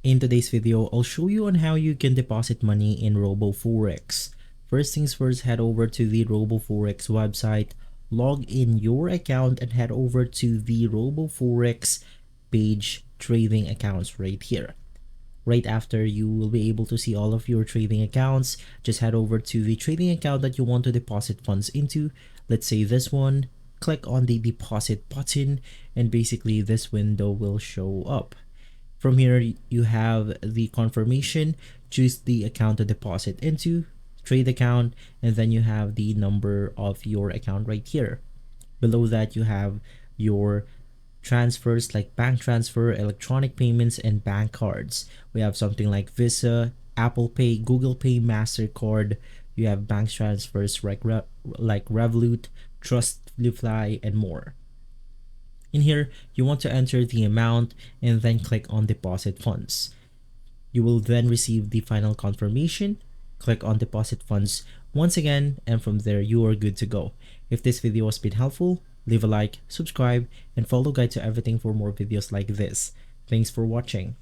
In today's video, I'll show you on how you can deposit money in Roboforex. First things first, head over to the Roboforex website, log in your account and head over to the Roboforex page trading accounts right here. Right after, you will be able to see all of your trading accounts. Just head over to the trading account that you want to deposit funds into. Let's say this one, click on the deposit button and basically this window will show up. From here, you have the confirmation, choose the account to deposit into, trade account, and then you have the number of your account right here. Below that, you have your transfers like bank transfer, electronic payments, and bank cards. We have something like Visa, Apple Pay, Google Pay, MasterCard. You have bank transfers like Revolut, Trustfly, and more. In here, you want to enter the amount and then click on deposit funds. You will then receive the final confirmation. Click on deposit funds once again, and from there you are good to go. If this video has been helpful, leave a like, subscribe, and follow Guide to Everything for more videos like this. Thanks for watching.